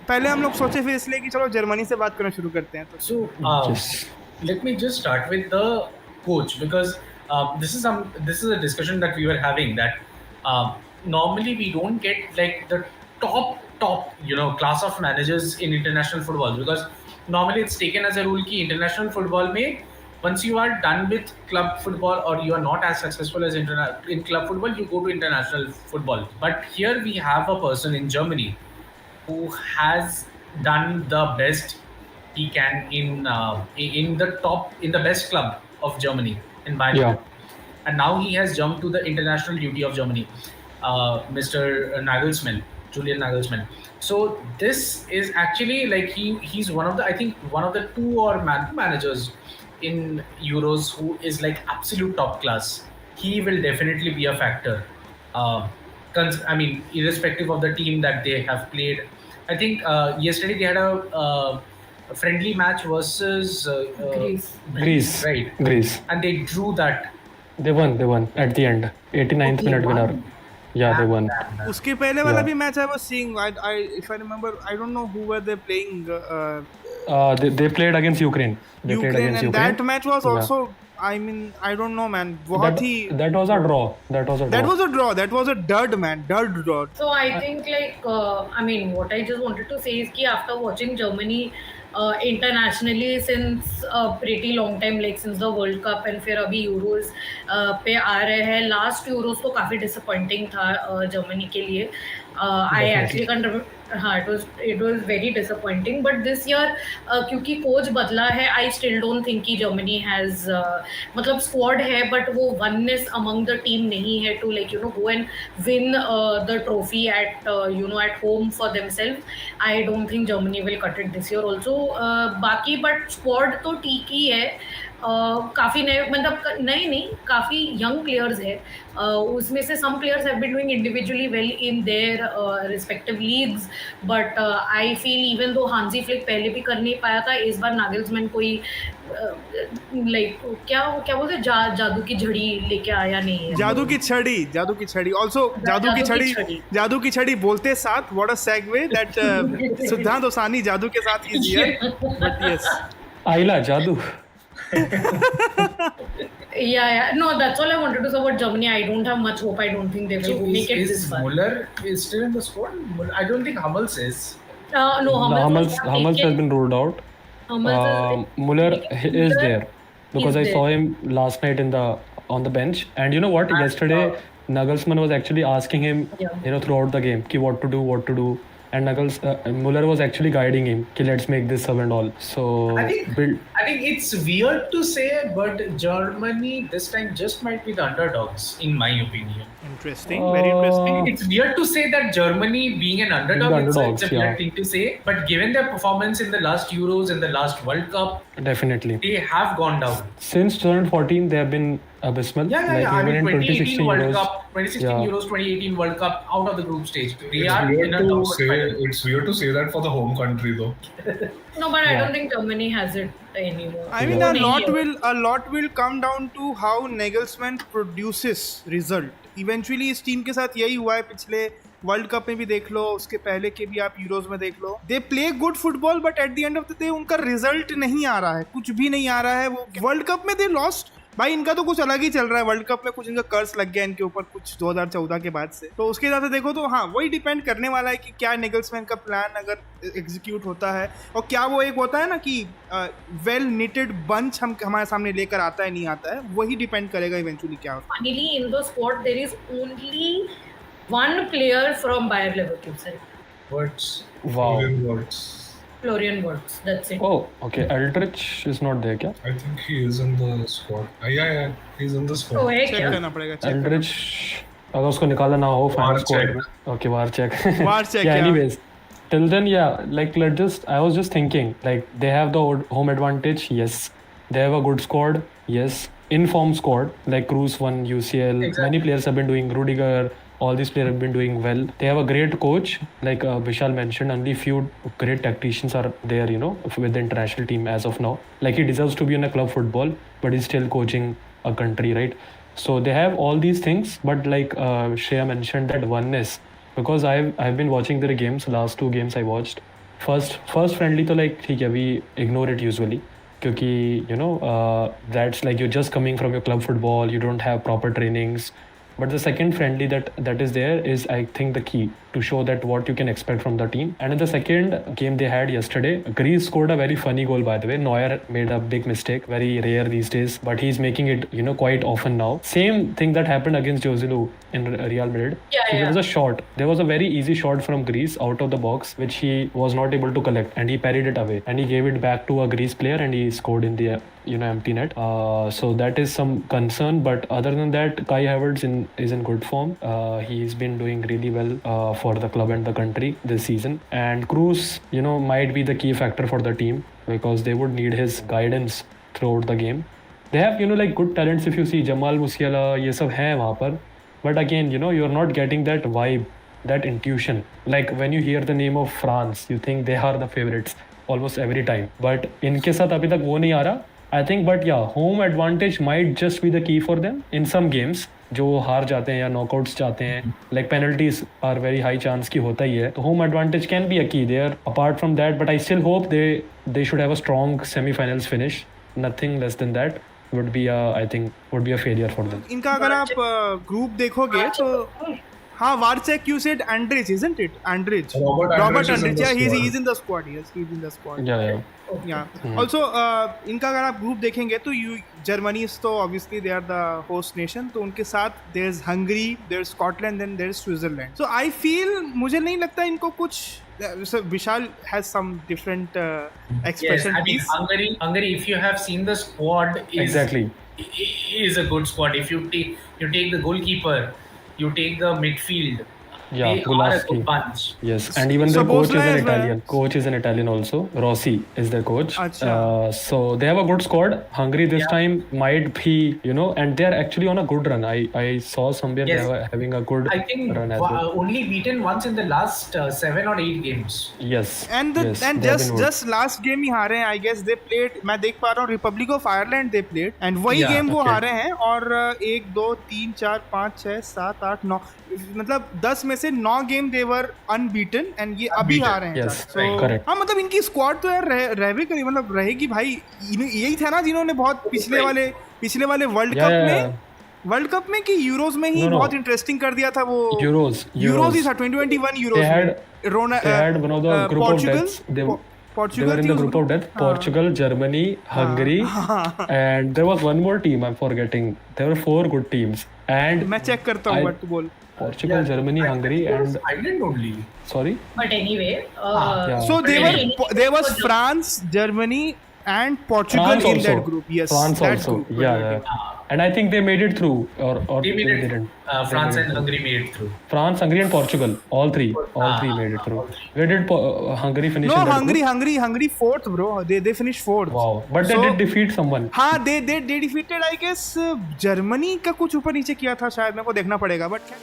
पहले हम लोग सोचे फिर इसलिए कि चलो जर्मनी से बात करना शुरू करते हैं तो So let me just start with the coach, because this is a discussion that we were having, that normally we don't get like the top class of managers in international football, because normally it's taken as a rule कि international football में once you are done with club football or you are not as successful as in club football, you go to international football. But here we have a person in Germany who has done the best he can in the best club of Germany, in Bayern Yeah. Munich. And now he has jumped to the international duty of Germany, Mr. Nagelsmann, Julian Nagelsmann. So this is actually like he's one of the, I think, one of the two or managers in Euros who is like absolute top class. He will definitely be a factor. I mean, irrespective of the team that they have played. I think yesterday they had a friendly match versus Greece. right? Greece. And they drew that. They won at the end. 89th minute winner. Yeah, they won. उसके पहले वाला Yeah. भी match I was seeing. If I remember, I don't know who were they playing. They played against Ukraine. They played Ukraine, against and Ukraine. that match was Yeah. also. I mean, I don't know, man. बहुत ही. That was a draw. That was a draw. That was a draw. That was a dud, man. Dud draw. So I think I mean, what I just wanted to say is कि after watching Germany internationally since a pretty long time, like since the World Cup and फिर अभी Euros पे आ रहे हैं. Last Euros तो काफी disappointing था Germany के लिए. I actually can't remember. हाँ, it was very disappointing. But this year क्योंकि कोच बदला है, I still don't think कि Germany has मतलब squad है, but वो oneness among the team नहीं है to like go and win the trophy at at home for themselves. I don't think Germany will cut it this year also. बाकी but squad तो ठीक ही है. काफ़ी नए मतलब नए नहीं, काफ़ी यंग प्लेयर्स है. उसमें से some players have been doing individually well in their respective leagues, but I feel even though हांजी फ्लिक पहले भी कर नहीं पाया था, इस बार नागल्समैन कोई लाइक क्या बोलते जादू की झड़ी लेके आया नहीं है. जादू की छड़ी ऑल्सो. जादू की छड़ी बोलते साथ व्हाट अ सेगवे दैट सिद्धांत ओसानी जादू के साथ इज हियर. बट यस, आइला जादू. Yeah. No, that's all I wanted to say about Germany. I don't have much hope. I don't think they will make it this far. Muller is still in the squad? I don't think Hummels is. No, Hummels has been ruled out. Muller is there because I saw him last night on the bench. And you know what? Yesterday, Nagelsmann was actually asking him, throughout the game, what to do. And Muller was actually guiding him, let's make this sub and all. So I think it's weird to say, but Germany this time just might be the underdogs, in my opinion. Interesting, very interesting. It's weird to say that Germany being an underdog, it's a weird thing to say, but given their performance in the last Euros and the last World Cup, definitely they have gone down. Since 2014, they have been abysmal. Yeah. I mean, 2018 World Euros, Cup, 2016 Euros, 2018 World Cup, out of the group stage. It's weird to say that for the home country, though. No, but I don't think Germany has it anymore. I mean, a lot will come down to how Nagelsmann produces result. Eventually, इस team के साथ यही हुआ है. पिछले world cup में भी देख लो, उसके पहले के भी आप यूरोज में देख लो. They play good football, but at the end of the day उनका रिजल्ट नहीं आ रहा है, कुछ भी नहीं आ रहा है. वो वर्ल्ड कप में दे लॉस्ट. भाई इनका तो कुछ अलग ही चल रहा है. वर्ल्ड कप में कुछ इनका कर्स लग गया इनके ऊपर कुछ 2014 के बाद से. तो उसके हिसाब से देखो तो हाँ, वही डिपेंड करने वाला है कि क्या नेगल्समैन का प्लान अगर एग्जीक्यूट होता है, और क्या वो एक होता है ना कि वेल निटेड बंच हमारे सामने लेकर आता है नहीं आता है, वही डिपेंड करेगा इवेंचुअली क्या होता है. Finally, in the squad there is only one player from Bayer Leverkusen. Words. Wow. Florian Wirtz, that's it. Oh, okay. Eldridge is not there, क्या? I think he is in the squad. Yeah, he's in the squad. तो है check क्या? करना पड़ेगा. Eldridge, अगर उसको निकाला ना हो फाइनल स्क्वाड में. Okay, war check. Yeah, anyways. Till then, I was just thinking, like, they have the home advantage, yes. They have a good squad, yes. In-form squad, like Cruz won UCL. Exactly. Many players have been doing, Rudiger, all these players have been doing well. They have a great coach, like Vishal mentioned. Only few great tacticians are there, with the international team as of now. Like, he deserves to be in a club football, but he's still coaching a country, right? So they have all these things, but like Shreya mentioned, that oneness. Because I've been watching their games, last two games I watched, first friendly तो like ठीक है, we ignore it usually, क्योंकि you know that's like you just coming from your club football, you don't have proper trainings. But the second friendly that is there is, I think, the key to show that what you can expect from the team. And in the second game they had yesterday, Greece scored a very funny goal, by the way. Neuer made a big mistake, very rare these days, but he's making it, you know, quite often now. Same thing that happened against Joselu in Real Madrid. Yeah, There was a shot. There was a very easy shot from Greece out of the box, which he was not able to collect, and he parried it away, and he gave it back to a Greece player, and he scored in the empty net. So that is some concern, but other than that, Kai Havertz is in good form. He's been doing really well for the club and the country this season, and Kroos, might be the key factor for the team, because they would need his guidance throughout the game. They have like good talents. If you see Jamal Musiala, ये सब है वहाँ पर, but again you're not getting that vibe, that intuition. Like when you hear the name of France, you think they are the favorites almost every time, but इनके साथ अभी तक वो नहीं आ रहा, I think. But yeah, home advantage might just be the key for them in some games जो हार जाते हैं या नॉकआउट्स जाते हैं, like penalties are very high chance की होता ही है, तो home advantage can be a key there. Apart from that, but I still hope they should have a strong semi-finals finish. Nothing less than that would be a failure for them. इनका अगर आप group देखोगे तो हाँ, Varsek, you said Andrich, isn't it? Andrich. Robert Andrich is in the Yeah, squad. he's in the squad. Yes, he's in the squad. Yeah. Also, इनका अगर आप group देखेंगे तो जर्मनी तो obviously they are the host nation, तो उनके साथ there's Hungary, there's Scotland, then there's Switzerland. So I feel, मुझे नहीं लगता इनको कुछ, so Vishal has some different expression. Yes, I mean Hungary. If you have seen the squad, Exactly. is a good squad. If you take the goalkeeper, you take the midfield. Yeah, they are a Gulaski. good bunch. Yes, and even So their coach is Bosnia an as well. Italian. Coach is an Italian also. Rossi is their coach. Acha. So they have a good squad. Hungary this time might be, and they are actually on a good run. I saw somewhere Yes. they were having a good I think run as well. only beaten once in the last 7 or 8 games. Yes. And yes, they have been good. just last game ही हारे हैं, I guess they played, मैं देख पा रहा हूँ Republic of Ireland they played, and वही Yeah, game वो okay. हारे हैं, और 1 2 3 4 5 6 7 8 9, मतलब 10 में से 9 game they were unbeaten, and ये अभी Unbeaten. हारे हैं. Yes, So, correct. हाँ, मतलब इनकी स्क्वाड तो यार रह भी करी, मतलब रहेगी भाई. यही था ना जिन्होंने बहुत पिछले वाले वर्ल्ड कप में कि यूरोज में ही No. बहुत इंटरेस्टिंग कर दिया था वो. Euros. यूरोज ही था 2021 यूरोज में. They had one of the group of deaths. They were Portugal in the group of death. Portugal, Germany, Hungary, and there was one more team I'm forgetting. There were 4 good teams, and मैं check करता हूँ, but तू बोल. Portugal, Germany, Hungary, and Ireland only. sorry. But anyway, Yeah. So But there was France, Germany, and Portugal France in also. that group. Yes, France that also. group. Yeah. And I think they made it through, or They made it. didn't. They France made it and through. Hungary made it through. France, Hungary, and Portugal. All three made it through. Where did Hungary finish? No, in that group? Hungary fourth, bro. They finished fourth. Wow, but they So- did defeat someone. हाँ, they defeated, I guess, Germany का कुछ ऊपर नीचे किया था शायद, मेरे को देखना पड़ेगा, but